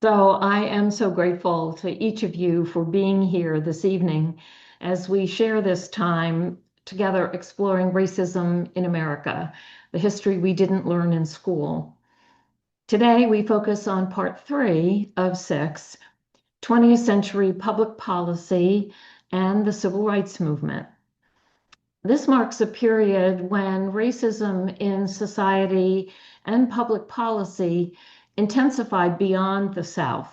So I am so grateful to each of you for being here this evening as we share this time together exploring racism in America, the history we didn't learn in school. Today, we focus on part 3 of 6, 20th century public policy and the civil rights movement. This marks a period when racism in society and public policy intensified beyond the South,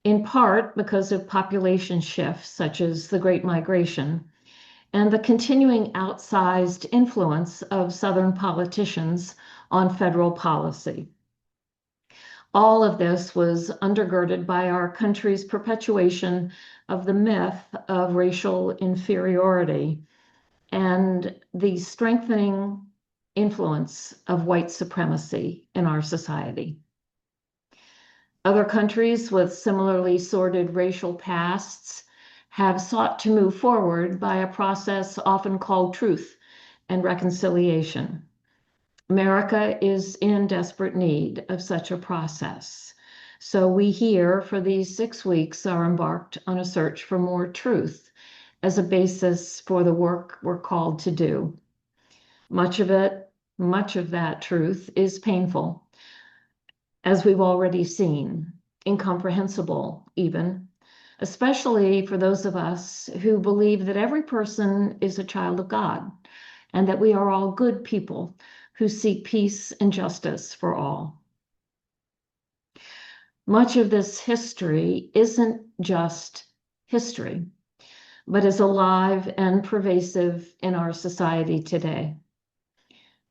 in part because of population shifts such as the Great Migration and the continuing outsized influence of Southern politicians on federal policy. All of this was undergirded by our country's perpetuation of the myth of racial inferiority and the strengthening influence of white supremacy in our society. Other countries with similarly sordid racial pasts have sought to move forward by a process often called truth and reconciliation. America is in desperate need of such a process. So we here for these 6 weeks are embarked on a search for more truth as a basis for the work we're called to do. Much of that truth is painful, as we've already seen, incomprehensible even, especially for those of us who believe that every person is a child of God and that we are all good people who seek peace and justice for all. Much of this history isn't just history, but is alive and pervasive in our society today.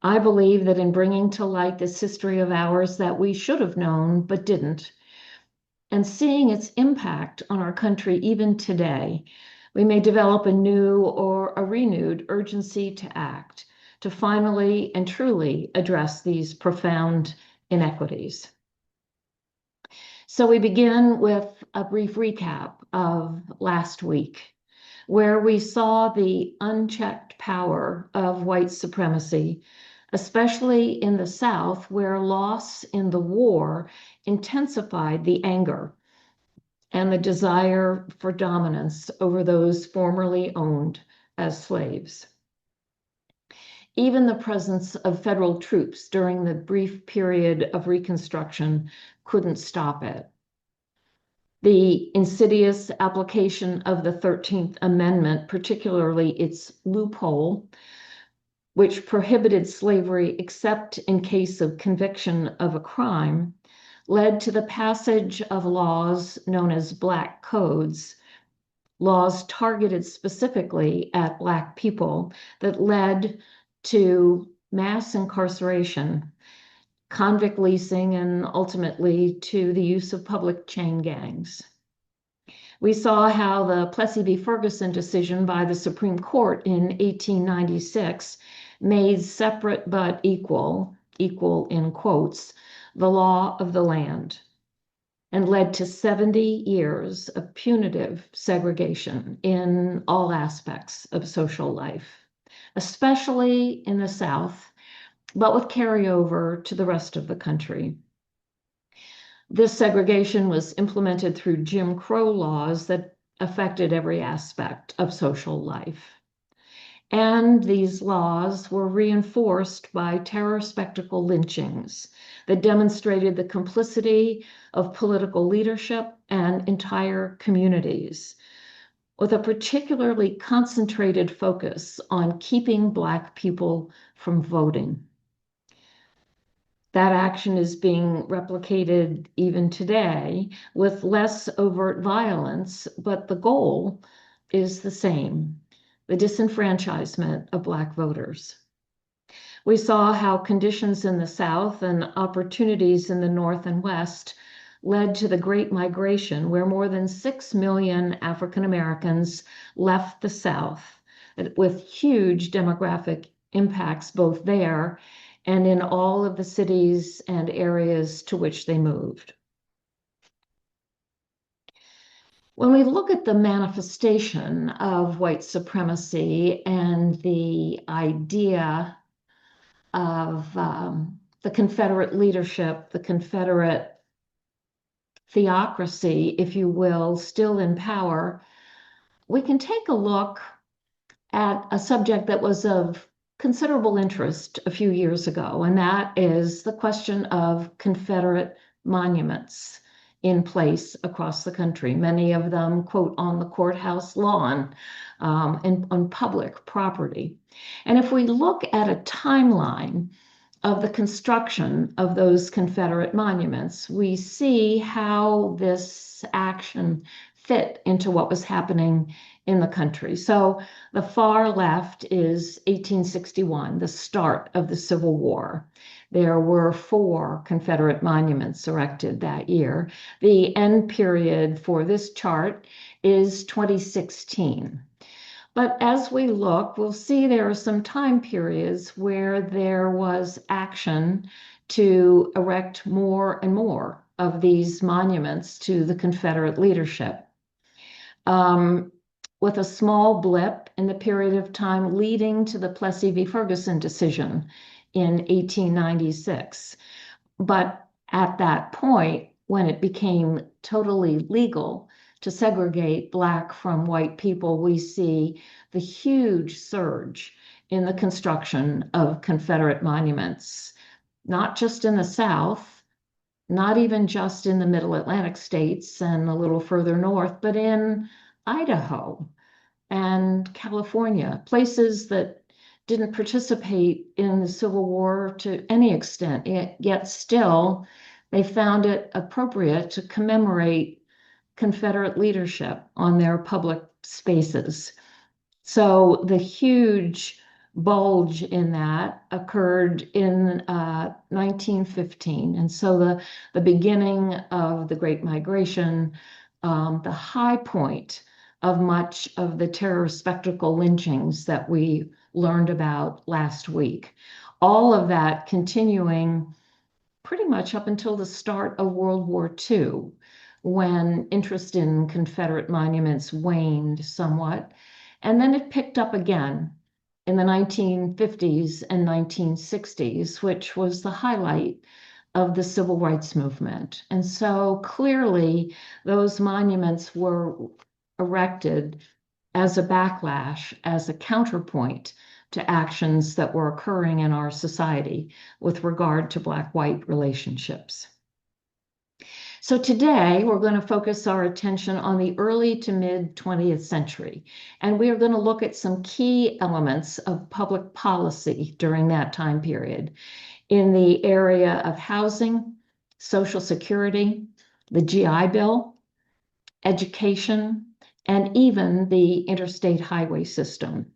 I believe that in bringing to light this history of ours that we should have known but didn't, and seeing its impact on our country even today, we may develop a new or a renewed urgency to act, to finally and truly address these profound inequities. So we begin with a brief recap of last week, where we saw the unchecked power of white supremacy, especially in the South, where loss in the war intensified the anger and the desire for dominance over those formerly owned as slaves. Even the presence of federal troops during the brief period of Reconstruction couldn't stop it. The insidious application of the 13th Amendment, particularly its loophole, which prohibited slavery except in case of conviction of a crime, led to the passage of laws known as Black Codes, laws targeted specifically at Black people that led to mass incarceration, convict leasing, and ultimately to the use of public chain gangs. We saw how the Plessy v. Ferguson decision by the Supreme Court in 1896 made separate but equal in quotes, the law of the land, and led to 70 years of punitive segregation in all aspects of social life, especially in the South, but with carryover to the rest of the country. This segregation was implemented through Jim Crow laws that affected every aspect of social life. And these laws were reinforced by terror spectacle lynchings that demonstrated the complicity of political leadership and entire communities, with a particularly concentrated focus on keeping Black people from voting. That action is being replicated even today with less overt violence, but the goal is the same: the disenfranchisement of Black voters. We saw how conditions in the South and opportunities in the North and West led to the Great Migration, where more than 6 million African Americans left the South, with huge demographic impacts both there and in all of the cities and areas to which they moved. When we look at the manifestation of white supremacy and the idea of the Confederate leadership, the Confederate theocracy, if you will, still in power, we can take a look at a subject that was of considerable interest a few years ago, and that is the question of Confederate monuments in place across the country, many of them, quote, on the courthouse lawn, and on public property. And if we look at a timeline of the construction of those Confederate monuments, we see how this action fit into what was happening in the country. So the far left is 1861, the start of the Civil War. There were 4 Confederate monuments erected that year. The end period for this chart is 2016. But as we look, we'll see there are some time periods where there was action to erect more and more of these monuments to the Confederate leadership. With a small blip in the period of time leading to the Plessy v. Ferguson decision in 1896. But at that point, when it became totally legal to segregate Black from white people, we see the huge surge in the construction of Confederate monuments, not just in the South, not even just in the Middle Atlantic states and a little further north, but in Idaho and California, places that didn't participate in the Civil War to any extent, yet still they found it appropriate to commemorate Confederate leadership on their public spaces. So the huge bulge in that occurred in 1915. And so the beginning of the Great Migration, the high point of much of the terror spectacle lynchings that we learned about last week. All of that continuing pretty much up until the start of World War II, when interest in Confederate monuments waned somewhat. And then it picked up again in the 1950s and 1960s, which was the highlight of the civil rights movement. And so clearly those monuments were erected as a backlash, as a counterpoint to actions that were occurring in our society with regard to Black-white relationships. So today we're going to focus our attention on the early to mid 20th century, and we are going to look at some key elements of public policy during that time period in the area of housing, Social Security, the GI Bill, education, and even the interstate highway system.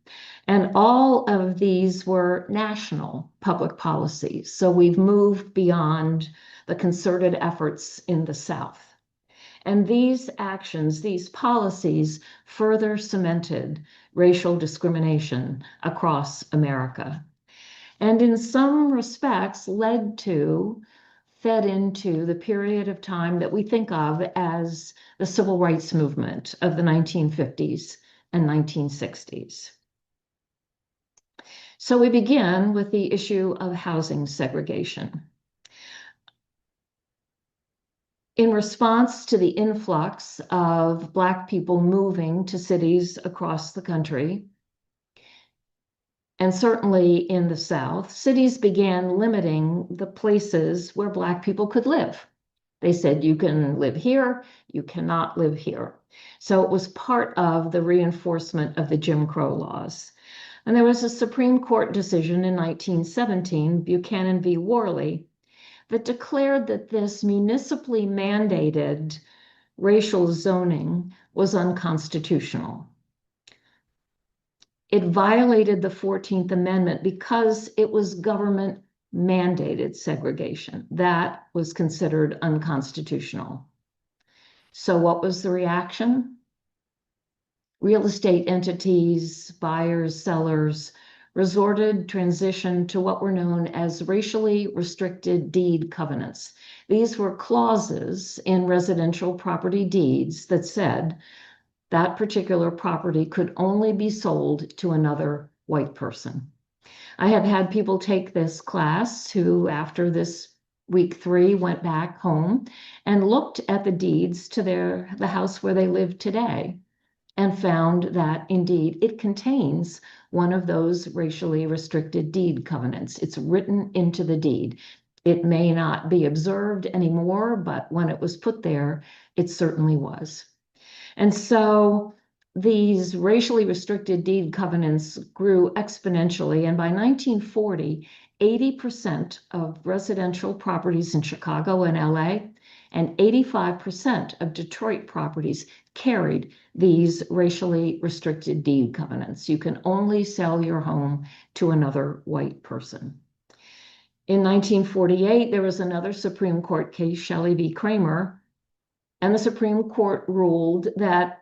And all of these were national public policies. So we've moved beyond the concerted efforts in the South. And these actions, these policies, further cemented racial discrimination across America. And in some respects fed into the period of time that we think of as the civil rights movement of the 1950s and 1960s. So we begin with the issue of housing segregation. In response to the influx of Black people moving to cities across the country, and certainly in the South, cities began limiting the places where Black people could live. They said, you can live here, you cannot live here. So it was part of the reinforcement of the Jim Crow laws. And there was a Supreme Court decision in 1917, Buchanan v. Worley, that declared that this municipally mandated racial zoning was unconstitutional. It violated the 14th Amendment because it was government mandated segregation. That was considered unconstitutional. So what was the reaction? Real estate entities, buyers, sellers, transitioned to what were known as racially restricted deed covenants. These were clauses in residential property deeds that said that particular property could only be sold to another white person. I have had people take this class who, after this Week 3 went back home and looked at the deeds to the house where they live today and found that indeed it contains one of those racially restricted deed covenants. It's written into the deed. It may not be observed anymore, but when it was put there, it certainly was. And so these racially restricted deed covenants grew exponentially. And by 1940, 80% of residential properties in Chicago and LA and 85% of Detroit properties carried these racially restricted deed covenants. You can only sell your home to another white person. In 1948, there was another Supreme Court case, Shelley v. Kramer, and the Supreme Court ruled that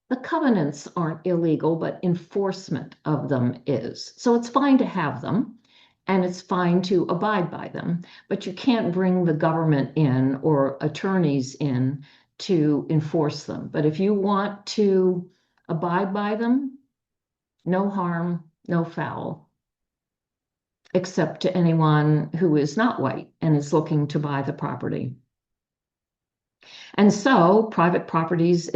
the covenants aren't illegal, but enforcement of them is. So it's fine to have them and it's fine to abide by them, but you can't bring the government in or attorneys in to enforce them. But if you want to abide by them, no harm, no foul, except to anyone who is not white and is looking to buy the property. And so private parties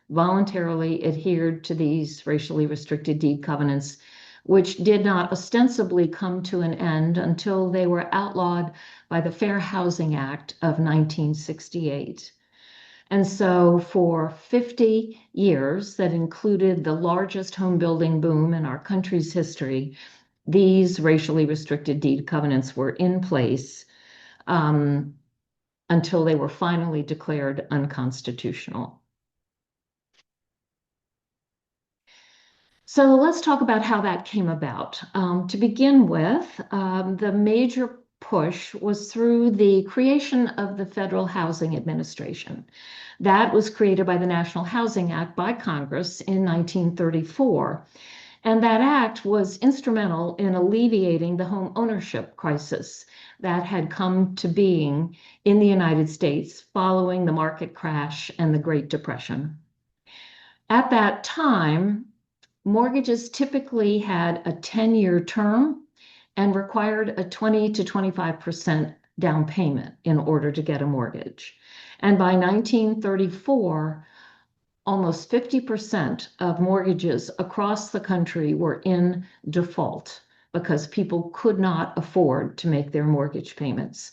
voluntarily adhered to these racially restricted deed covenants, which did not ostensibly come to an end until they were outlawed by the Fair Housing Act of 1968. And so for 50 years, that included the largest home building boom in our country's history, these racially restricted deed covenants were in place until they were finally declared unconstitutional. So let's talk about how that came about. To begin with, the major push was through the creation of the Federal Housing Administration. That was created by the National Housing Act by Congress in 1934. And that act was instrumental in alleviating the home ownership crisis that had come to being in the United States following the market crash and the Great Depression. At that time, mortgages typically had a 10-year term and required a 20 to 25% down payment in order to get a mortgage. And by 1934, almost 50% of mortgages across the country were in default because people could not afford to make their mortgage payments.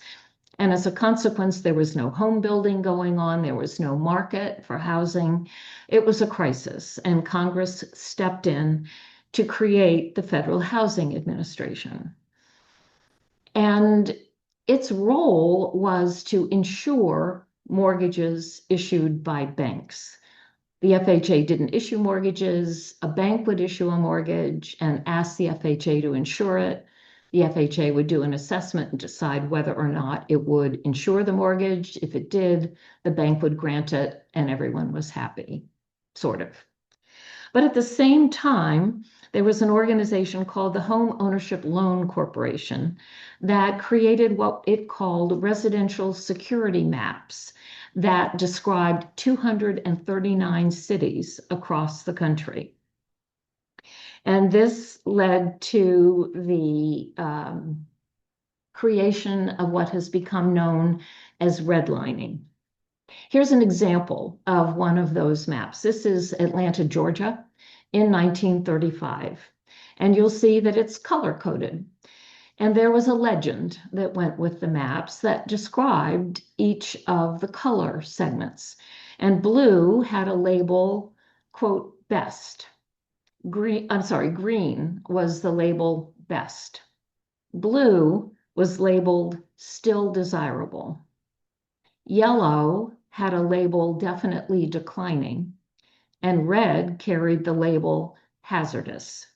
And as a consequence, there was no home building going on. There was no market for housing. It was a crisis, and Congress stepped in to create the Federal Housing Administration. And its role was to ensure mortgages issued by banks. The FHA didn't issue mortgages. A bank would issue a mortgage and ask the FHA to insure it. The FHA would do an assessment and decide whether or not it would insure the mortgage. If it did, the bank would grant it and everyone was happy, sort of. But at the same time, there was an organization called the Home Ownership Loan Corporation that created what it called residential security maps that described 239 cities across the country. And this led to the creation of what has become known as redlining. Here's an example of one of those maps. This is Atlanta, Georgia in 1935. And you'll see that it's color-coded. And there was a legend that went with the maps that described each of the color segments. And blue had a label, quote, best. Green was the label best. Blue was labeled still desirable. Yellow had a label definitely declining, and red carried the label hazardous.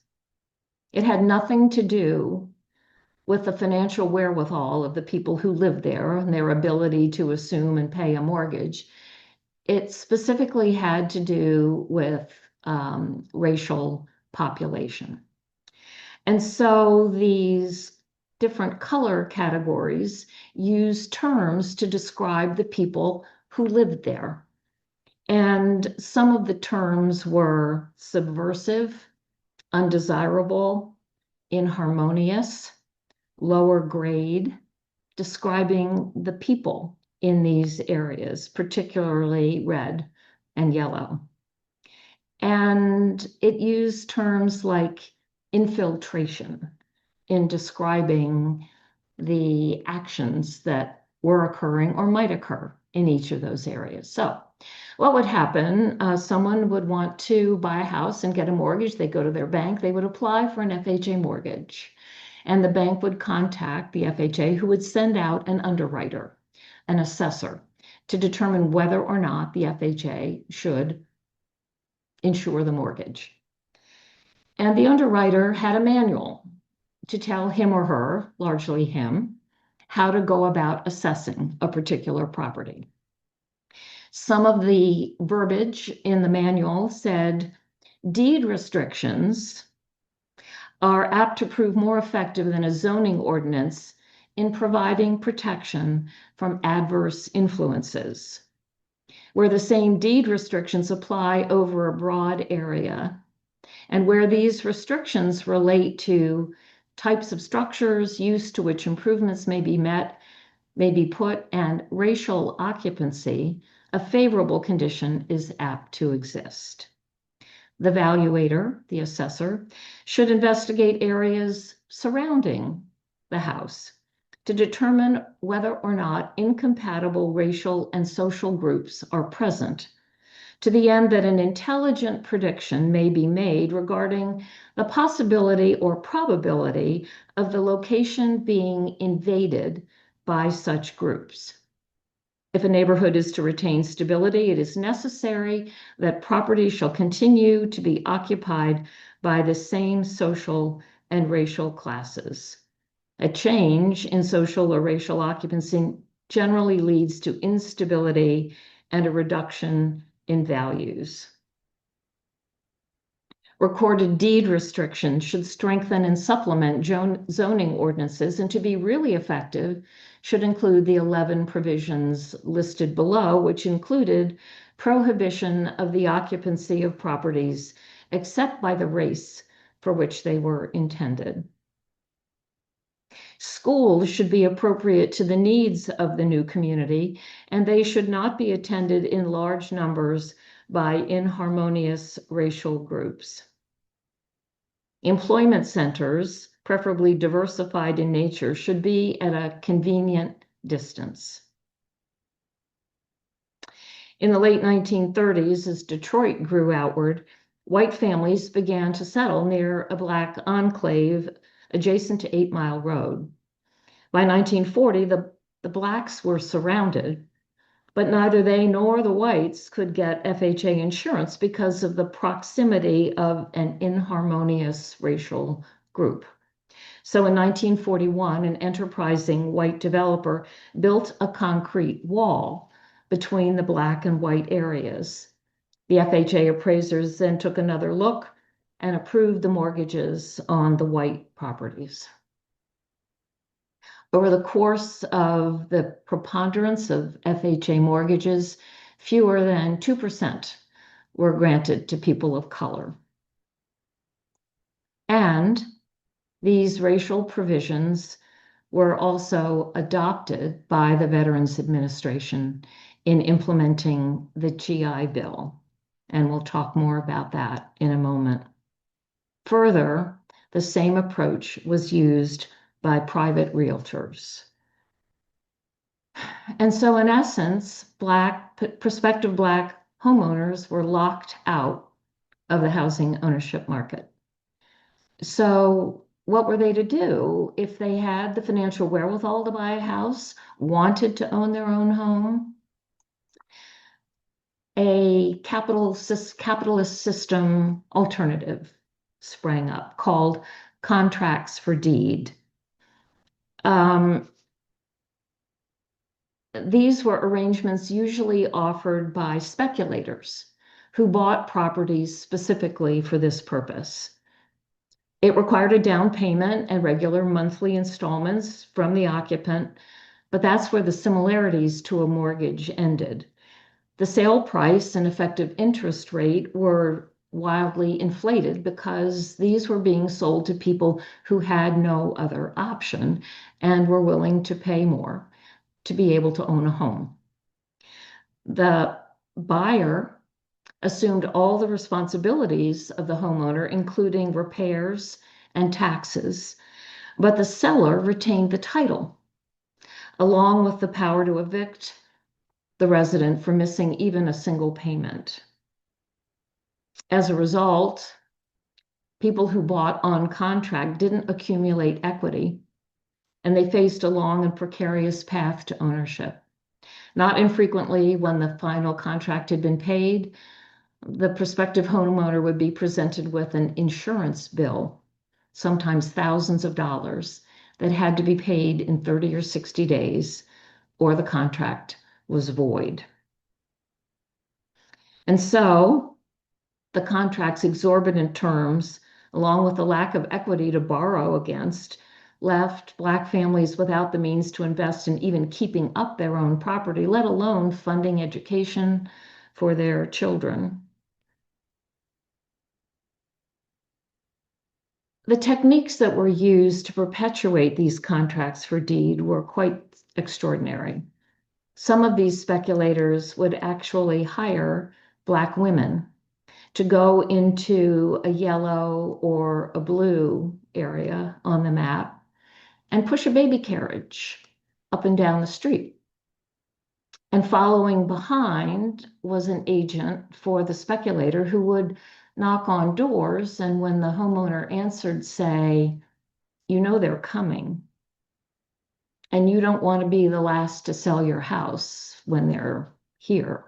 It had nothing to do with the financial wherewithal of the people who lived there and their ability to assume and pay a mortgage. It specifically had to do with racial population. And so these different color categories use terms to describe the people who lived there. And some of the terms were subversive, undesirable, inharmonious, lower grade, describing the people in these areas, particularly red and yellow. And it used terms like infiltration in describing the actions that were occurring or might occur in each of those areas. So what would happen? Someone would want to buy a house and get a mortgage. They go to their bank. They would apply for an FHA mortgage. And the bank would contact the FHA, who would send out an underwriter, an assessor, to determine whether or not the FHA should insure the mortgage. And the underwriter had a manual to tell him or her, largely him, how to go about assessing a particular property. Some of the verbiage in the manual said deed restrictions are apt to prove more effective than a zoning ordinance in providing protection from adverse influences. Where the same deed restrictions apply over a broad area, and where these restrictions relate to types of structures, use to which improvements may be put, and racial occupancy, a favorable condition is apt to exist. The valuator, the assessor, should investigate areas surrounding the house to determine whether or not incompatible racial and social groups are present, to the end that an intelligent prediction may be made regarding the possibility or probability of the location being invaded by such groups. If a neighborhood is to retain stability, it is necessary that property shall continue to be occupied by the same social and racial classes. A change in social or racial occupancy generally leads to instability and a reduction in values. Recorded deed restrictions should strengthen and supplement zoning ordinances, and to be really effective, should include the 11 provisions listed below, which included prohibition of the occupancy of properties except by the race for which they were intended. Schools should be appropriate to the needs of the new community, and they should not be attended in large numbers by inharmonious racial groups. Employment centers, preferably diversified in nature, should be at a convenient distance. In the late 1930s, as Detroit grew outward, white families began to settle near a Black enclave adjacent to 8 Mile Road. By 1940, the Blacks were surrounded, but neither they nor the whites could get FHA insurance because of the proximity of an inharmonious racial group. So in 1941, an enterprising white developer built a concrete wall between the Black and white areas. The FHA appraisers then took another look and approved the mortgages on the white properties. Over the course of the preponderance of FHA mortgages, fewer than 2% were granted to people of color. And these racial provisions were also adopted by the Veterans Administration in implementing the GI Bill. And we'll talk more about that in a moment. Further, the same approach was used by private realtors. And so in essence, prospective Black homeowners were locked out of the housing ownership market. So what were they to do if they had the financial wherewithal to buy a house, wanted to own their own home? A capitalist system alternative sprang up called contracts for deed. These were arrangements usually offered by speculators who bought properties specifically for this purpose. It required a down payment and regular monthly installments from the occupant, but that's where the similarities to a mortgage ended. The sale price and effective interest rate were wildly inflated because these were being sold to people who had no other option and were willing to pay more to be able to own a home. The buyer assumed all the responsibilities of the homeowner, including repairs and taxes, but the seller retained the title, along with the power to evict the resident for missing even a single payment. As a result, people who bought on contract didn't accumulate equity, and they faced a long and precarious path to ownership. Not infrequently, when the final contract had been paid, the prospective homeowner would be presented with an insurance bill, sometimes thousands of dollars, that had to be paid in 30 or 60 days, or the contract was void. And so the contract's exorbitant terms, along with the lack of equity to borrow against, left Black families without the means to invest in even keeping up their own property, let alone funding education for their children. The techniques that were used to perpetuate these contracts for deed were quite extraordinary. Some of these speculators would actually hire Black women to go into a yellow or a blue area on the map and push a baby carriage up and down the street. And following behind was an agent for the speculator who would knock on doors, and when the homeowner answered, say, you know they're coming, and you don't want to be the last to sell your house when they're here.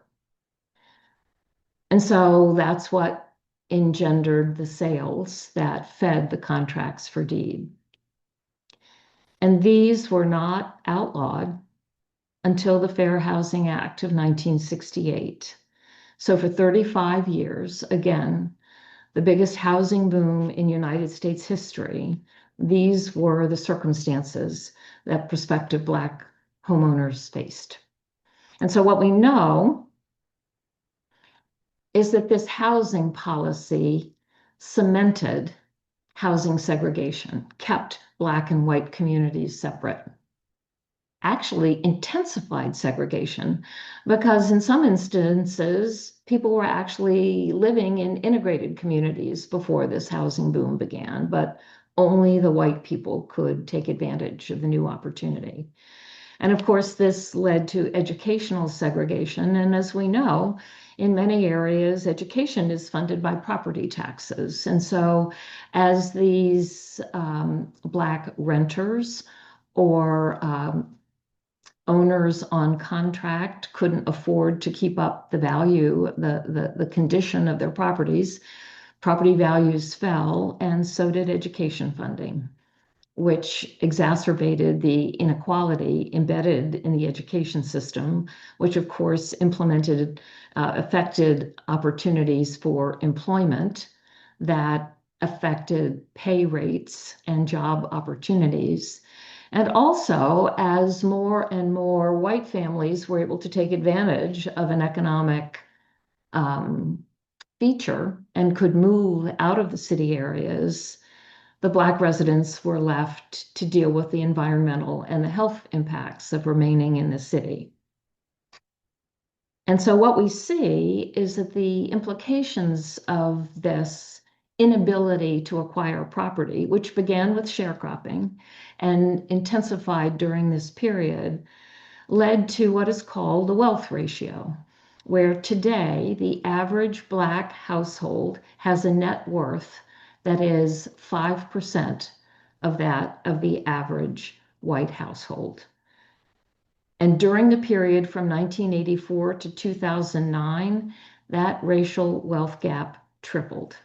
And so that's what engendered the sales that fed the contracts for deed. And these were not outlawed until the Fair Housing Act of 1968. So for 35 years, again, the biggest housing boom in United States history, these were the circumstances that prospective Black homeowners faced. And so what we know is that this housing policy cemented housing segregation, kept Black and white communities separate, actually intensified segregation, because in some instances, people were actually living in integrated communities before this housing boom began, but only the white people could take advantage of the new opportunity. And of course, this led to educational segregation. And as we know, in many areas, education is funded by property taxes. And so as these Black renters or owners on contract couldn't afford to keep up the value, the condition of their properties, property values fell, and so did education funding, which exacerbated the inequality embedded in the education system, which of course affected opportunities for employment that affected pay rates and job opportunities. And also, as more and more white families were able to take advantage of an economic feature and could move out of the city areas, the Black residents were left to deal with the environmental and the health impacts of remaining in the city. And so what we see is that the implications of this inability to acquire property, which began with sharecropping and intensified during this period, led to what is called the wealth ratio, where today the average Black household has a net worth that is 5% of that of the average white household. And during the period from 1984 to 2009, that racial wealth gap tripled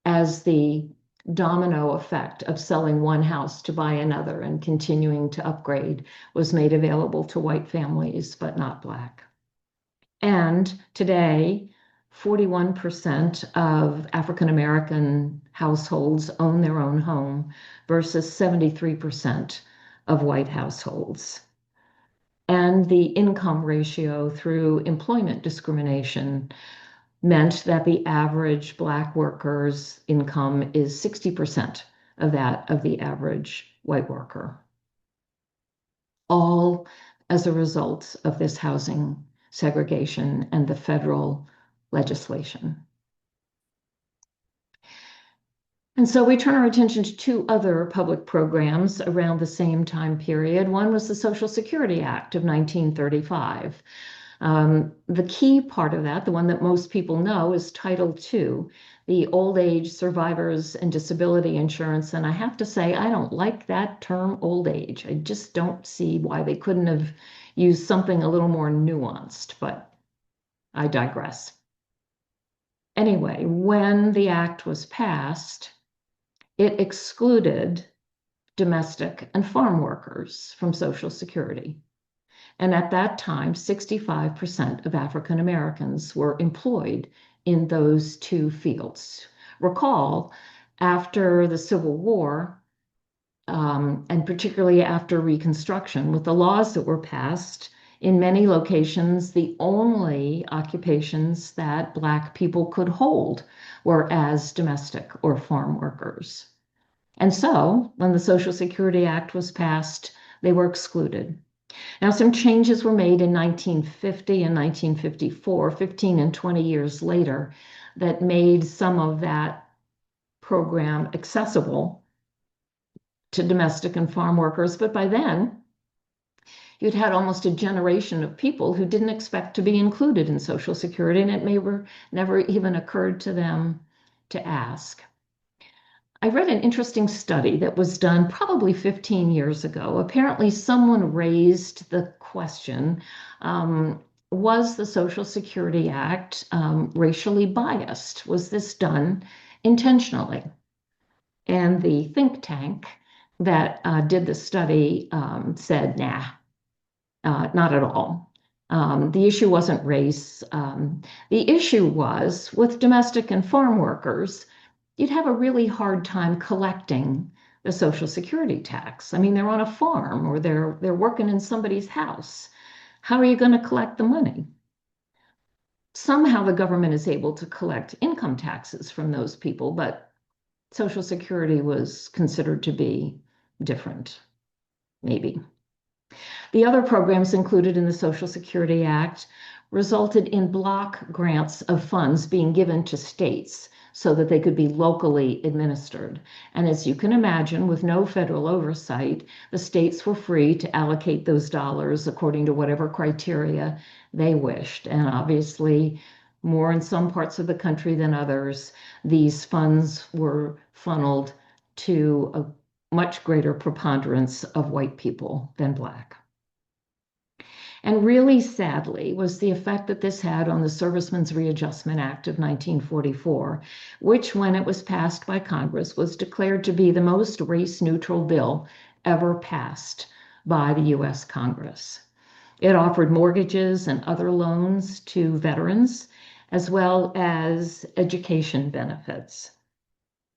as the domino effect of selling one house to buy another and continuing to upgrade was made available to white families, but not Black. And today, 41% of African American households own their own home versus 73% of white households. And the income ratio through employment discrimination meant that the average Black worker's income is 60% of that of the average white worker, all as a result of this housing segregation and the federal legislation. And so we turn our attention to two other public programs around the same time period. One was the Social Security Act of 1935. The key part of that, the one that most people know, is Title II, the Old Age Survivors and Disability Insurance. And I have to say, I don't like that term old age. I just don't see why they couldn't have used something a little more nuanced, but I digress. Anyway, when the act was passed, it excluded domestic and farm workers from Social Security. And at that time, 65% of African Americans were employed in those two fields. Recall, after the Civil War, and particularly after Reconstruction, with the laws that were passed, in many locations, the only occupations that Black people could hold were as domestic or farm workers. And so, when the Social Security Act was passed, they were excluded. Now, some changes were made in 1950 and 1954, 15 and 20 years later, that made some of that program accessible to domestic and farm workers. But by then, you'd had almost a generation of people who didn't expect to be included in Social Security, and it never even occurred to them to ask. I read an interesting study that was done probably 15 years ago. Apparently, someone raised the question, was the Social Security Act racially biased? Was this done intentionally? And the think tank that did the study said, nah, not at all. The issue wasn't race. The issue was with domestic and farm workers, you'd have a really hard time collecting the Social Security tax. I mean, they're on a farm or they're working in somebody's house. How are you going to collect the money? Somehow the government is able to collect income taxes from those people, but Social Security was considered to be different, maybe. The other programs included in the Social Security Act resulted in block grants of funds being given to states so that they could be locally administered. And as you can imagine, with no federal oversight, the states were free to allocate those dollars according to whatever criteria they wished. And obviously, more in some parts of the country than others, these funds were funneled to a much greater preponderance of white people than Black. And really sadly was the effect that this had on the Servicemen's Readjustment Act of 1944, which, when it was passed by Congress, was declared to be the most race-neutral bill ever passed by the U.S. Congress. It offered mortgages and other loans to veterans, as well as education benefits.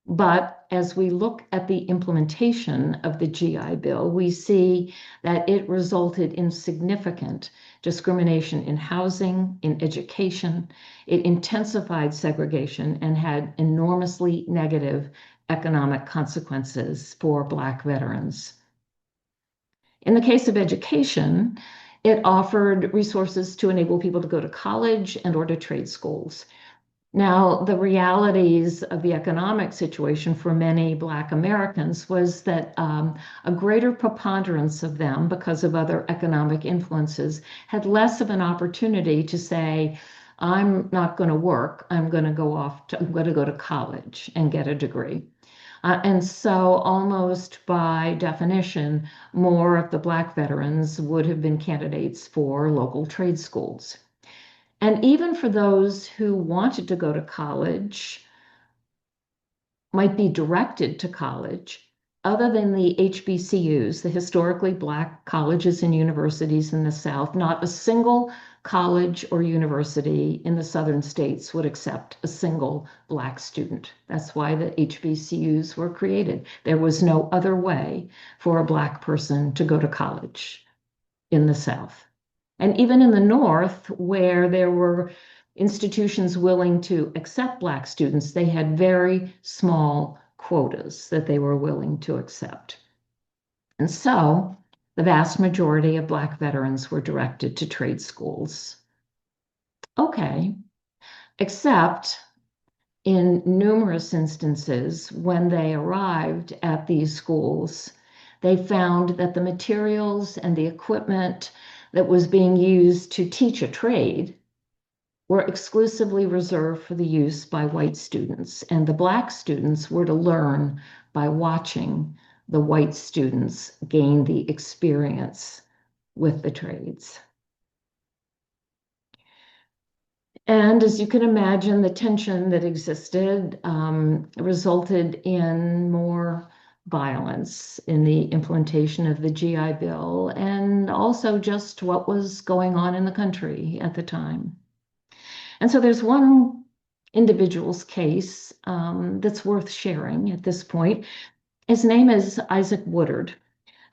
But as we look at the implementation of the GI Bill, we see that it resulted in significant discrimination in housing, in education. It intensified segregation and had enormously negative economic consequences for Black veterans. In the case of education, it offered resources to enable people to go to college and or to trade schools. Now, the realities of the economic situation for many Black Americans was that a greater preponderance of them, because of other economic influences, had less of an opportunity to say, I'm not going to work, I'm going to go to college and get a degree. And so almost by definition, more of the Black veterans would have been candidates for local trade schools. And even for those who wanted to go to college, might be directed to college, other than the HBCUs, the historically Black colleges and universities in the South, not a single college or university in the Southern states would accept a single Black student. That's why the HBCUs were created. There was no other way for a Black person to go to college in the South. And even in the North, where there were institutions willing to accept Black students, they had very small quotas that they were willing to accept. And so the vast majority of Black veterans were directed to trade schools. Okay, except in numerous instances, when they arrived at these schools, they found that the materials and the equipment that was being used to teach a trade were exclusively reserved for the use by white students, and the Black students were to learn by watching the white students gain the experience with the trades. And as you can imagine, the tension that existed resulted in more violence in the implementation of the GI Bill and also just what was going on in the country at the time. And so there's one individual's case that's worth sharing at this point. His name is Isaac Woodard.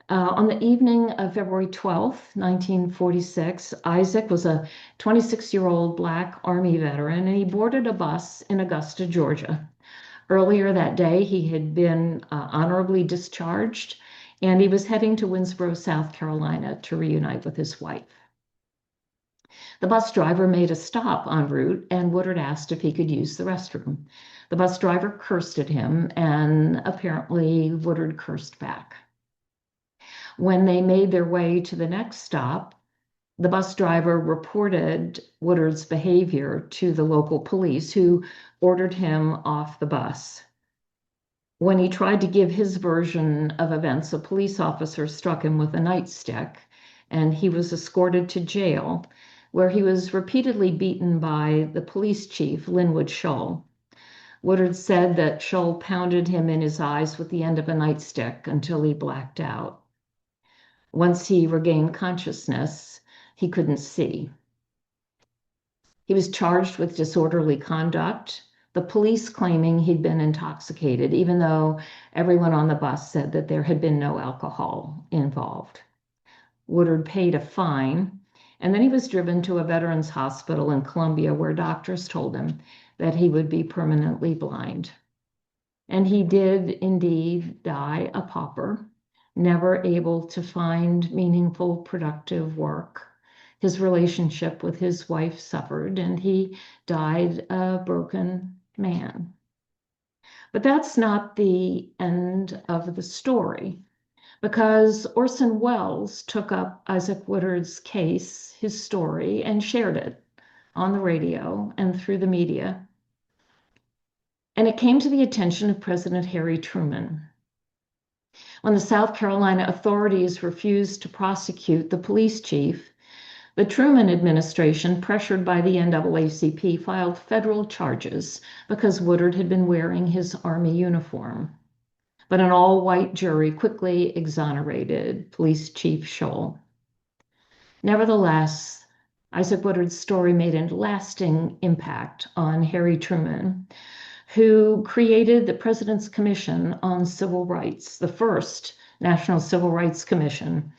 On the evening of February 12th, 1946, Isaac was a 26-year-old Black Army veteran, and he boarded a bus in Augusta, Georgia. Earlier that day, he had been honorably discharged, and he was heading to Winsboro, South Carolina to reunite with his wife. The bus driver made a stop en route, and Woodard asked if he could use the restroom. The bus driver cursed at him, and apparently Woodard cursed back. When they made their way to the next stop, the bus driver reported Woodard's behavior to the local police, who ordered him off the bus. When he tried to give his version of events, a police officer struck him with a nightstick, and he was escorted to jail, where he was repeatedly beaten by the police chief, Linwood Shull. Woodard said that Shull pounded him in his eyes with the end of a nightstick until he blacked out. Once he regained consciousness, he couldn't see. He was charged with disorderly conduct, the police claiming he'd been intoxicated, even though everyone on the bus said that there had been no alcohol involved. Woodard paid a fine, and then he was driven to a veterans hospital in Columbia, where doctors told him that he would be permanently blind. And he did indeed die a pauper, never able to find meaningful, productive work. His relationship with his wife suffered, and he died a broken man. But that's not the end of the story, because Orson Welles took up Isaac Woodard's case, his story, and shared it on the radio and through the media. And it came to the attention of President Harry Truman. When the South Carolina authorities refused to prosecute the police chief, the Truman administration, pressured by the NAACP, filed federal charges because Woodard had been wearing his Army uniform. But an all-white jury quickly exonerated Police Chief Shull. Nevertheless, Isaac Woodard's story made a lasting impact on Harry Truman, who created the President's Commission on Civil Rights, the first National Civil Rights Commission,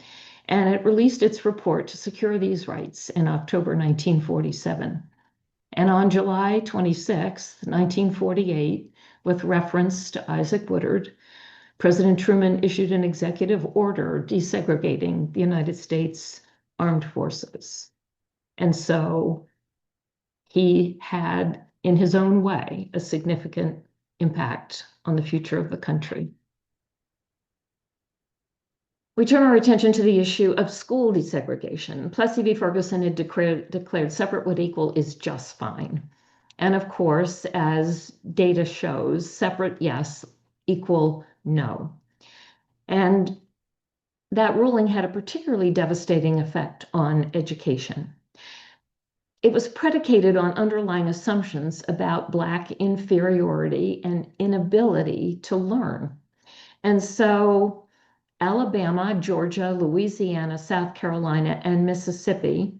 and it released its report to secure these rights in October 1947. And on July 26, 1948, with reference to Isaac Woodard, President Truman issued an executive order desegregating the United States Armed Forces. And so he had, in his own way, a significant impact on the future of the country. We turn our attention to the issue of school desegregation. Plessy v. Ferguson had declared separate but equal is just fine. And of course, as data shows, separate, yes, equal, no. And that ruling had a particularly devastating effect on education. It was predicated on underlying assumptions about Black inferiority and inability to learn. And so Alabama, Georgia, Louisiana, South Carolina, and Mississippi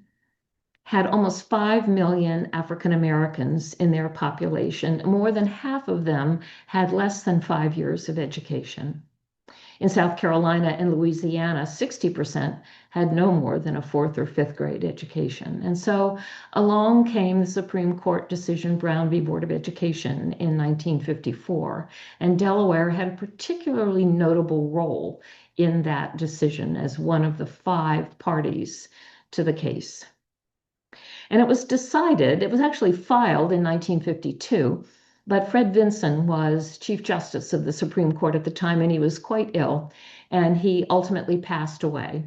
had almost 5 million African Americans in their population. More than half of them had less than 5 years of education. In South Carolina and Louisiana, 60% had no more than a fourth or fifth grade education. And so along came the Supreme Court decision, Brown v. Board of Education in 1954. And Delaware had a particularly notable role in that decision as one of the 5 parties to the case. And it was decided, it was actually filed in 1952, but Fred Vinson was Chief Justice of the Supreme Court at the time, and he was quite ill, and he ultimately passed away.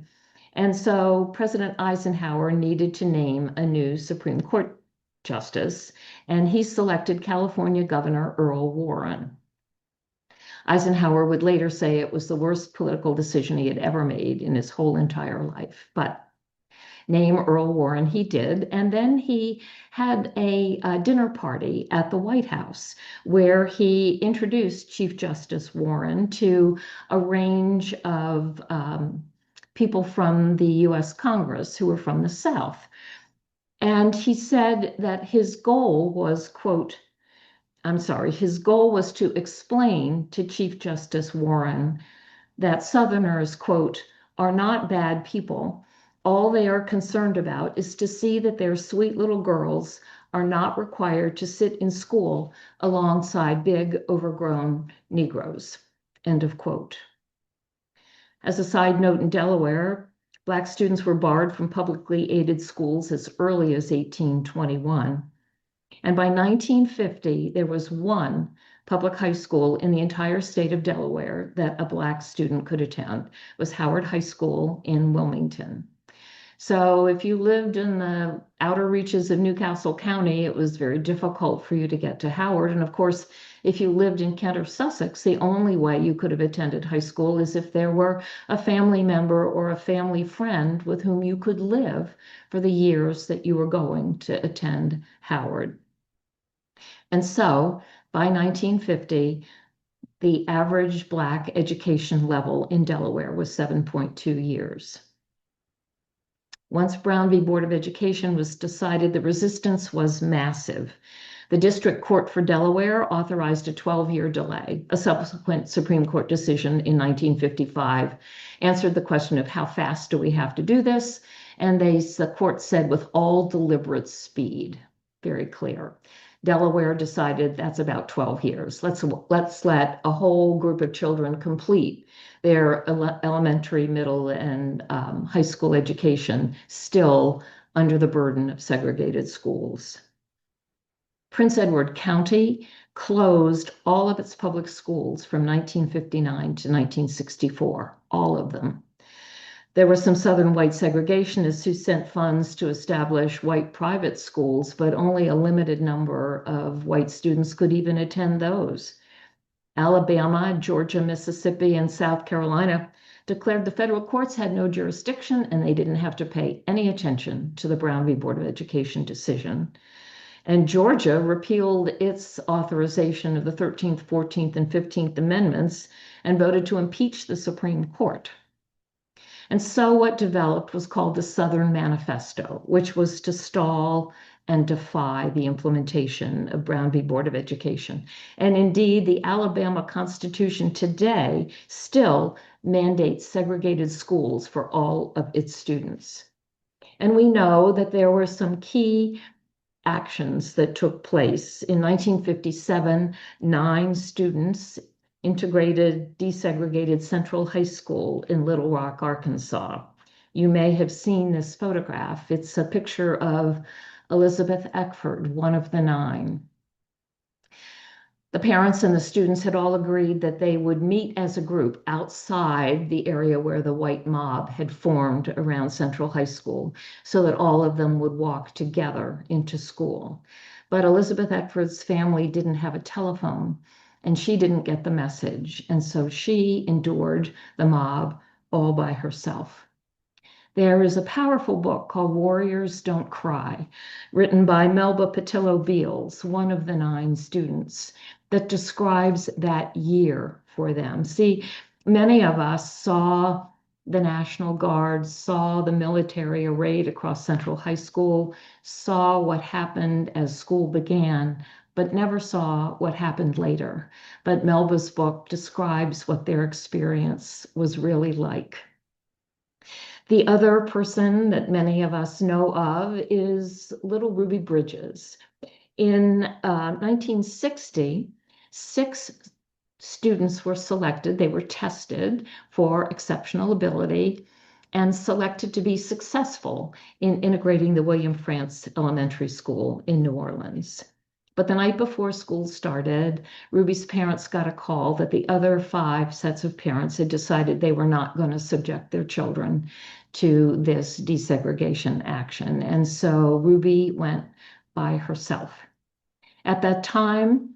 And so President Eisenhower needed to name a new Supreme Court justice, and he selected California Governor Earl Warren. Eisenhower would later say it was the worst political decision he had ever made in his whole entire life, but name Earl Warren he did. And then he had a dinner party at the White House where he introduced Chief Justice Warren to a range of people from the US Congress who were from the South. And he said that his goal was, quote, his goal was to explain to Chief Justice Warren that Southerners, quote, are not bad people. All they are concerned about is to see that their sweet little girls are not required to sit in school alongside big, overgrown Negroes, end of quote. As a side note, in Delaware, Black students were barred from publicly aided schools as early as 1821. And by 1950, there was one public high school in the entire state of Delaware that a Black student could attend. It was Howard High School in Wilmington. So if you lived in the outer reaches of Newcastle County, it was very difficult for you to get to Howard. And of course, if you lived in Kent or Sussex, the only way you could have attended high school is if there were a family member or a family friend with whom you could live for the years that you were going to attend Howard. And so by 1950, the average Black education level in Delaware was 7.2 years. Once Brown v. Board of Education was decided, the resistance was massive. The District Court for Delaware authorized a 12-year delay. A subsequent Supreme Court decision in 1955 answered the question of how fast do we have to do this? And the court said with all deliberate speed, very clear. Delaware decided that's about 12 years. Let's let a whole group of children complete their elementary, middle, and high school education still under the burden of segregated schools. Prince Edward County closed all of its public schools from 1959 to 1964, all of them. There was some Southern white segregationists who sent funds to establish white private schools, but only a limited number of white students could even attend those. Alabama, Georgia, Mississippi, and South Carolina declared the federal courts had no jurisdiction and they didn't have to pay any attention to the Brown v. Board of Education decision. And Georgia repealed its authorization of the 13th, 14th, and 15th Amendments and voted to impeach the Supreme Court. And so what developed was called the Southern Manifesto, which was to stall and defy the implementation of Brown v. Board of Education. And indeed, the Alabama Constitution today still mandates segregated schools for all of its students. And we know that there were some key actions that took place. In 1957, 9 students integrated desegregated Central High School in Little Rock, Arkansas. You may have seen this photograph. It's a picture of Elizabeth Eckford, one of the 9. The parents and the students had all agreed that they would meet as a group outside the area where the white mob had formed around Central High School so that all of them would walk together into school. But Elizabeth Eckford's family didn't have a telephone and she didn't get the message. And so she endured the mob all by herself. There is a powerful book called Warriors Don't Cry, written by Melba Patillo Beals, one of the 9 students, that describes that year for them. See, many of us saw the National Guard, saw the military arrayed across Central High School, saw what happened as school began but never saw what happened later. But Melba's book describes what their experience was really like. The other person that many of us know of is little Ruby Bridges. In 1960, 6 students were selected. They were tested for exceptional ability and selected to be successful in integrating the William Frantz Elementary School in New Orleans. But the night before school started, Ruby's parents got a call that the other 5 sets of parents had decided they were not going to subject their children to this desegregation action. And so Ruby went by herself. At that time,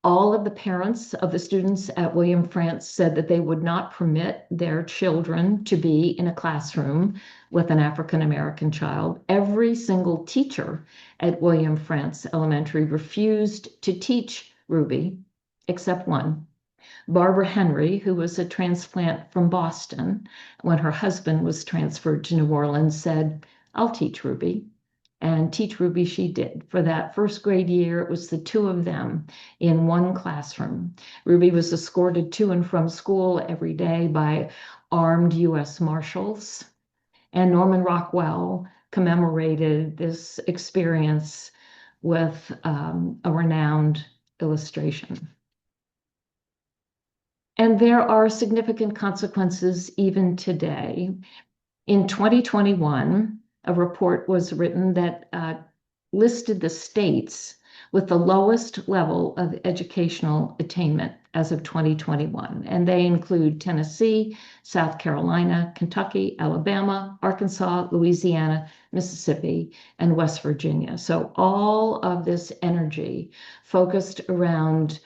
all of the parents of the students at William Frantz said that they would not permit their children to be in a classroom with an African American child. Every single teacher at William Frantz Elementary refused to teach Ruby, except one. Barbara Henry, who was a transplant from Boston, when her husband was transferred to New Orleans, said, "I'll teach Ruby." And teach Ruby she did. For that first grade year, it was the 2 of them in one classroom. Ruby was escorted to and from school every day by armed U.S. Marshals. And Norman Rockwell commemorated this experience with a renowned illustration. And there are significant consequences even today. In 2021, a report was written that listed the states with the lowest level of educational attainment as of 2021. And they include Tennessee, South Carolina, Kentucky, Alabama, Arkansas, Louisiana, Mississippi, and West Virginia. So all of this energy focused around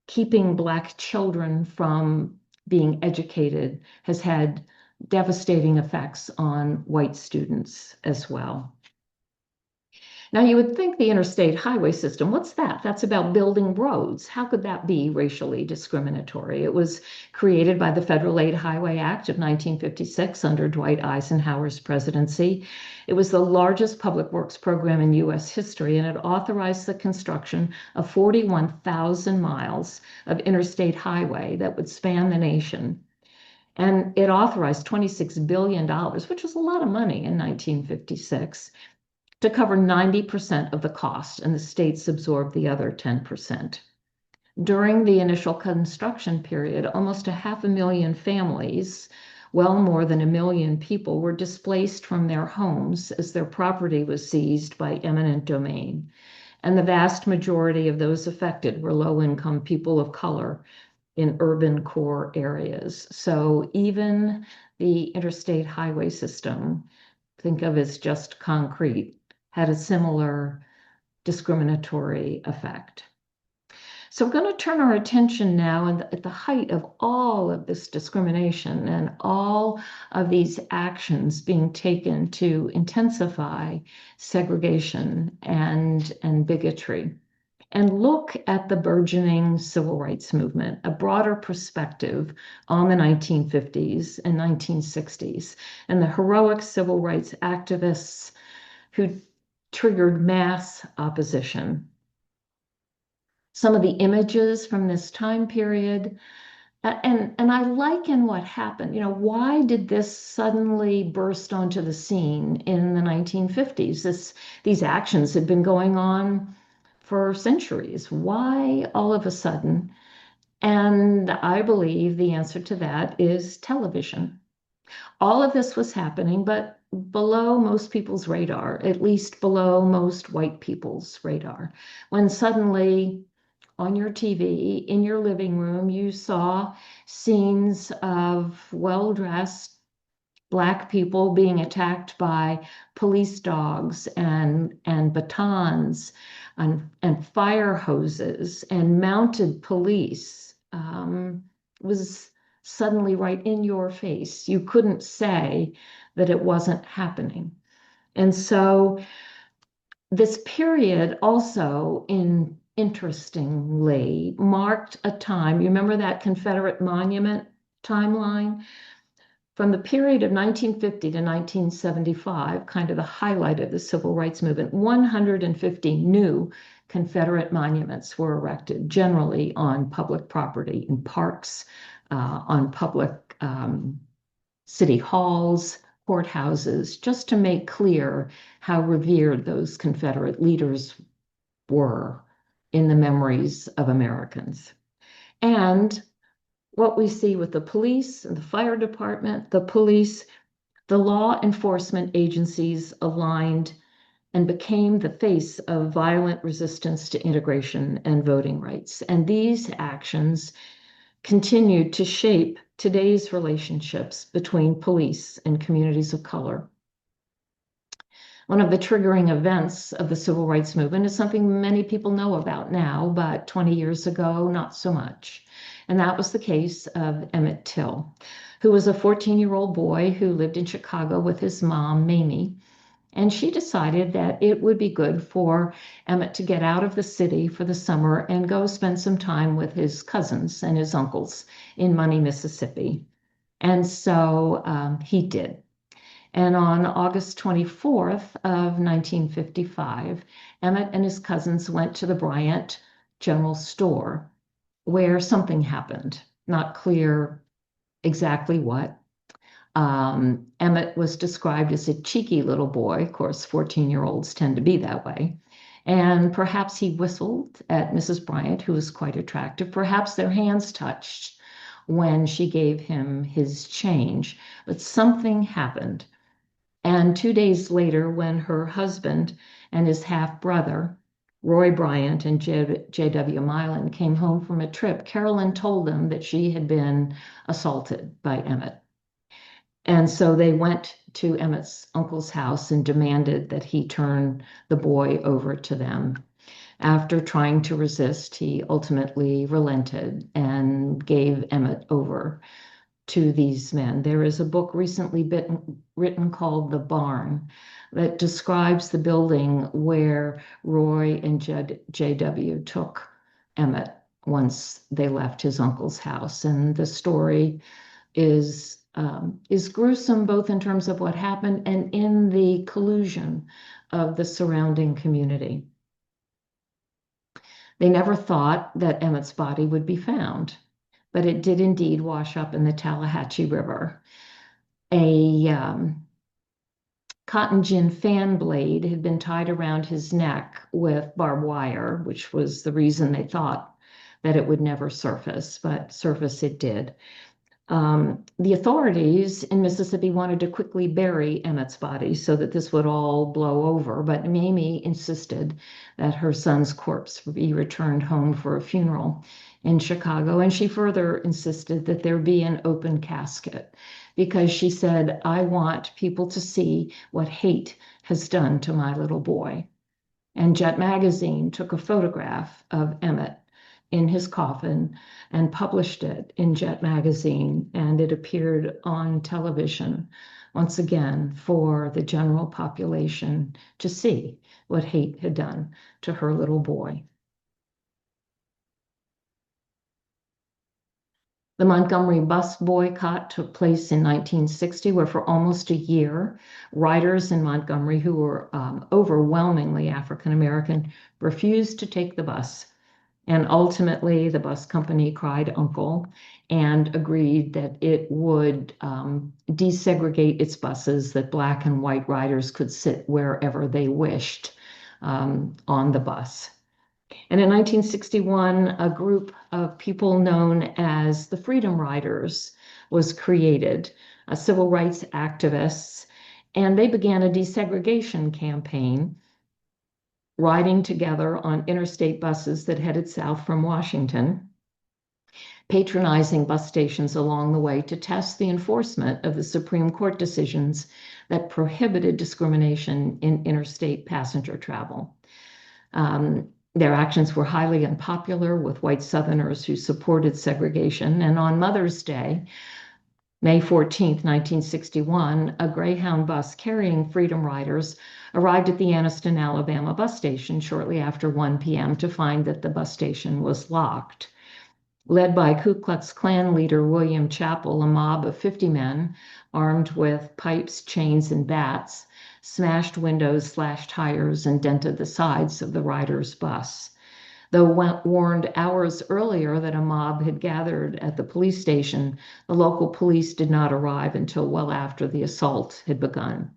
keeping Black children from being educated has had devastating effects on white students as well. Now, you would think the interstate highway system, what's that? That's about building roads. How could that be racially discriminatory? It was created by the Federal Aid Highway Act of 1956 under Dwight Eisenhower's presidency. It was the largest public works program in U.S. history, and it authorized the construction of 41,000 miles of interstate highway that would span the nation. And it authorized $26 billion, which was a lot of money in 1956, to cover 90% of the cost, and the states absorbed the other 10%. During the initial construction period, almost 500,000 families, well more than 1 million people, were displaced from their homes as their property was seized by eminent domain. And the vast majority of those affected were low-income people of color in urban core areas. So even the interstate highway system, think of as just concrete, had a similar discriminatory effect. So we're going to turn our attention now at the height of all of this discrimination and all of these actions being taken to intensify segregation and bigotry, and look at the burgeoning civil rights movement, a broader perspective on the 1950s and 1960s, and the heroic civil rights activists who triggered mass opposition. Some of the images from this time period, and I liken what happened. Why did this suddenly burst onto the scene in the 1950s? These actions had been going on for centuries. Why all of a sudden? And I believe the answer to that is television. All of this was happening, but below most people's radar, at least below most white people's radar. When suddenly on your TV, in your living room, you saw scenes of well-dressed Black people being attacked by police dogs and batons and fire hoses and mounted police, was suddenly right in your face. You couldn't say that it wasn't happening. And so this period also, interestingly, marked a time. You remember that Confederate monument timeline? From the period of 1950 to 1975, kind of the highlight of the civil rights movement, 150 new Confederate monuments were erected, generally on public property, in parks, on public city halls, courthouses, just to make clear how revered those Confederate leaders were in the memories of Americans. And what we see with the police and the fire department, the police, the law enforcement agencies aligned and became the face of violent resistance to integration and voting rights. And these actions continued to shape today's relationships between police and communities of color. One of the triggering events of the civil rights movement is something many people know about now, but 20 years ago, not so much. And that was the case of Emmett Till, who was a 14-year-old boy who lived in Chicago with his mom, Mamie. And she decided that it would be good for Emmett to get out of the city for the summer and go spend some time with his cousins and his uncles in Money, Mississippi. And so he did. And on August 24th of 1955, Emmett and his cousins went to the Bryant General Store where something happened. Not clear exactly what. Emmett was described as a cheeky little boy. Of course, 14-year-olds tend to be that way. And perhaps he whistled at Mrs. Bryant, who was quite attractive. Perhaps their hands touched when she gave him his change. But something happened. And 2 days later, when her husband and his half-brother, Roy Bryant and J.W. Milan, came home from a trip, Carolyn told them that she had been assaulted by Emmett. And so they went to Emmett's uncle's house and demanded that he turn the boy over to them. After trying to resist, he ultimately relented and gave Emmett over to these men. There is a book recently written called The Barn that describes the building where Roy and J.W. took Emmett once they left his uncle's house. And the story is gruesome, both in terms of what happened and in the collusion of the surrounding community. They never thought that Emmett's body would be found, but it did indeed wash up in the Tallahatchie River. A cotton gin fan blade had been tied around his neck with barbed wire, which was the reason they thought that it would never surface, but surface it did. The authorities in Mississippi wanted to quickly bury Emmett's body so that this would all blow over, but Mamie insisted that her son's corpse be returned home for a funeral in Chicago, and she further insisted that there be an open casket because she said, I want people to see what hate has done to my little boy. And Jet Magazine took a photograph of Emmett in his coffin and published it in Jet Magazine, and it appeared on television once again for the general population to see what hate had done to her little boy. The Montgomery bus boycott took place in 1960, where for almost a year, riders in Montgomery who were overwhelmingly African American refused to take the bus. And ultimately, the bus company cried uncle and agreed that it would desegregate its buses, that Black and white riders could sit wherever they wished on the bus. And in 1961, a group of people known as the Freedom Riders was created, civil rights activists, and they began a desegregation campaign, riding together on interstate buses that headed south from Washington, patronizing bus stations along the way to test the enforcement of the Supreme Court decisions that prohibited discrimination in interstate passenger travel. Their actions were highly unpopular with white Southerners who supported segregation. And on Mother's Day, May 14th, 1961, a Greyhound bus carrying Freedom Riders arrived at the Anniston, Alabama bus station shortly after 1 p.m. to find that the bus station was locked. Led by Ku Klux Klan leader William Chappell, a mob of 50 men armed with pipes, chains, and bats smashed windows, slashed tires, and dented the sides of the rider's bus. Though warned hours earlier that a mob had gathered at the police station, the local police did not arrive until well after the assault had begun.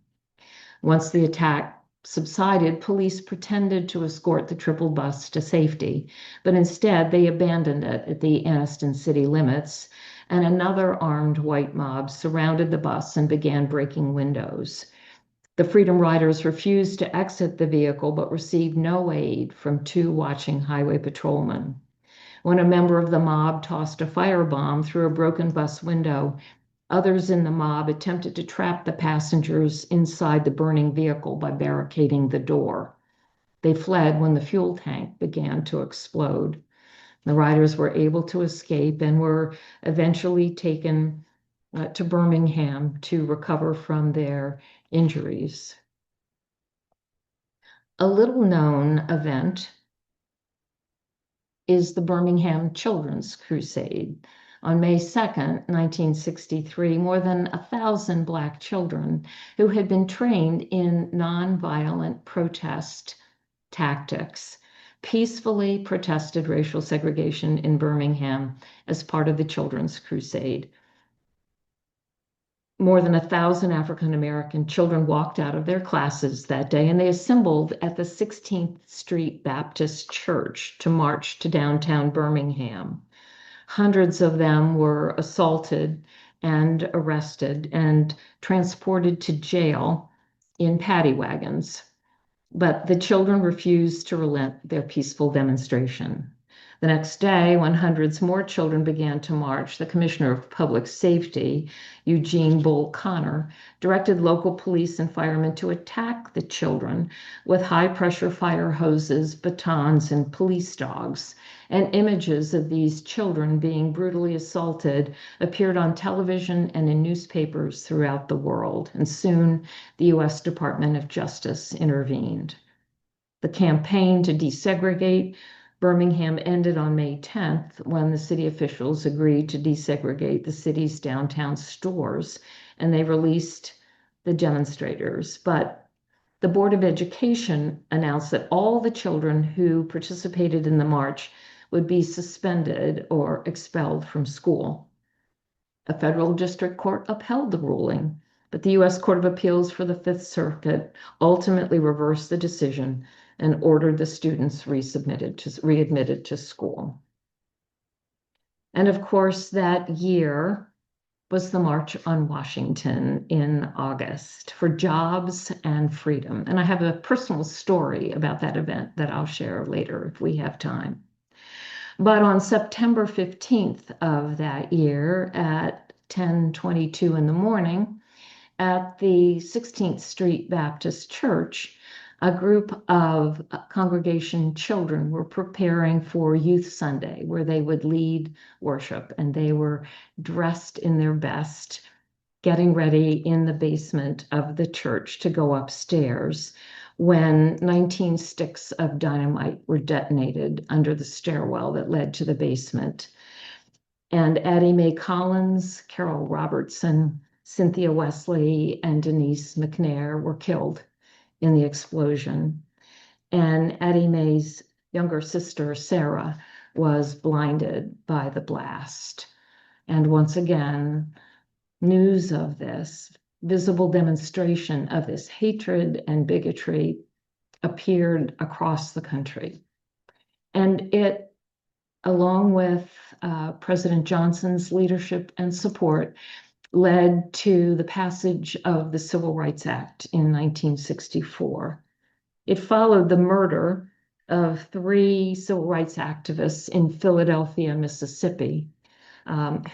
Once the attack subsided, police pretended to escort the triple bus to safety, but instead they abandoned it at the Anniston city limits, and another armed white mob surrounded the bus and began breaking windows. The Freedom Riders refused to exit the vehicle but received no aid from two watching highway patrolmen. When a member of the mob tossed a firebomb through a broken bus window, others in the mob attempted to trap the passengers inside the burning vehicle by barricading the door. They fled when the fuel tank began to explode. The riders were able to escape and were eventually taken to Birmingham to recover from their injuries. A little known event is the Birmingham Children's Crusade. On May 2nd, 1963, more than 1,000 Black children who had been trained in nonviolent protest tactics peacefully protested racial segregation in Birmingham as part of the Children's Crusade. More than 1,000 African American children walked out of their classes that day, and they assembled at the 16th Street Baptist Church to march to downtown Birmingham. Hundreds of them were assaulted and arrested and transported to jail in paddy wagons. But the children refused to relent their peaceful demonstration. The next day, when hundreds more children began to march, the Commissioner of Public Safety, Eugene Bull Connor, directed local police and firemen to attack the children with high-pressure fire hoses, batons, and police dogs. And images of these children being brutally assaulted appeared on television and in newspapers throughout the world. And soon, the U.S. Department of Justice intervened. The campaign to desegregate Birmingham ended on May 10th when the city officials agreed to desegregate the city's downtown stores, and they released the demonstrators. But the Board of Education announced that all the children who participated in the march would be suspended or expelled from school. A federal district court upheld the ruling, but the U.S. Court of Appeals for the Fifth Circuit ultimately reversed the decision and ordered the students readmitted to school. And of course, that year was the March on Washington in August for jobs and freedom. And I have a personal story about that event that I'll share later if we have time. But on September 15th of that year at 10:22 in the morning at the 16th Street Baptist Church, a group of congregation children were preparing for Youth Sunday, where they would lead worship, and they were dressed in their best, getting ready in the basement of the church to go upstairs when 19 sticks of dynamite were detonated under the stairwell that led to the basement. And Addie Mae Collins, Carol Robertson, Cynthia Wesley, and Denise McNair were killed in the explosion. And Addie Mae's younger sister, Sarah, was blinded by the blast. And once again, news of this visible demonstration of this hatred and bigotry appeared across the country. And it, along with President Johnson's leadership and support, led to the passage of the Civil Rights Act in 1964. It followed the murder of 3 civil rights activists in Philadelphia, Mississippi,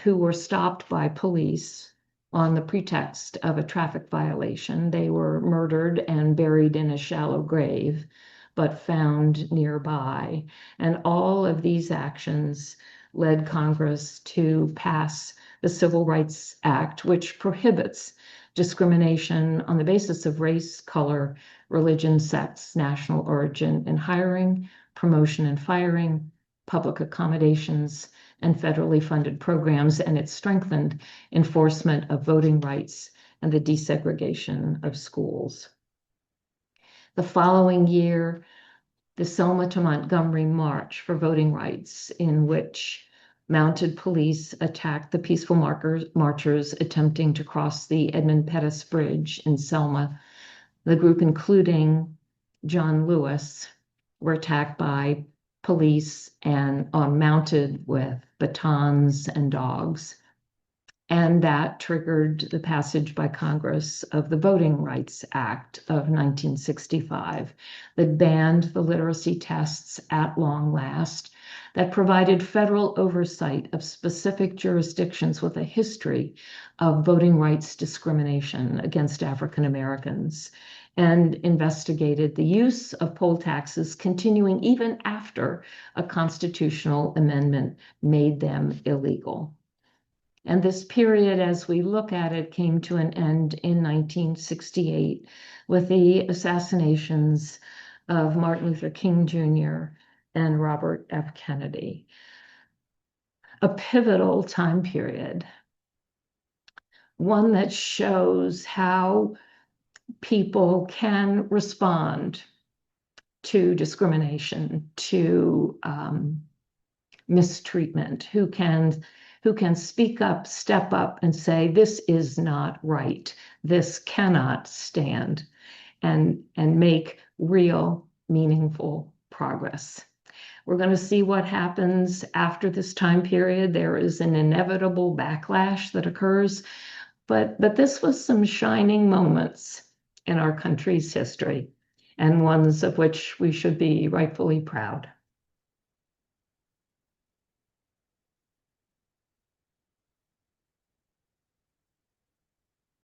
who were stopped by police on the pretext of a traffic violation. They were murdered and buried in a shallow grave, but found nearby. And all of these actions led Congress to pass the Civil Rights Act, which prohibits discrimination on the basis of race, color, religion, sex, national origin in hiring, promotion and firing, public accommodations, and federally funded programs, and it strengthened enforcement of voting rights and the desegregation of schools. The following year, the Selma to Montgomery March for Voting Rights, in which mounted police attacked the peaceful marchers attempting to cross the Edmund Pettus Bridge in Selma. The group, including John Lewis, were attacked by police and mounted with batons and dogs. And that triggered the passage by Congress of the Voting Rights Act of 1965 that banned the literacy tests at long last, that provided federal oversight of specific jurisdictions with a history of voting rights discrimination against African Americans, and investigated the use of poll taxes continuing even after a constitutional amendment made them illegal. And this period, as we look at it, came to an end in 1968 with the assassinations of Martin Luther King Jr. and Robert F. Kennedy. A pivotal time period, one that shows how people can respond to discrimination, to mistreatment, who can speak up, step up, and say, this is not right, this cannot stand, and make real, meaningful progress. We're going to see what happens after this time period. There is an inevitable backlash that occurs, but this was some shining moments in our country's history, and ones of which we should be rightfully proud.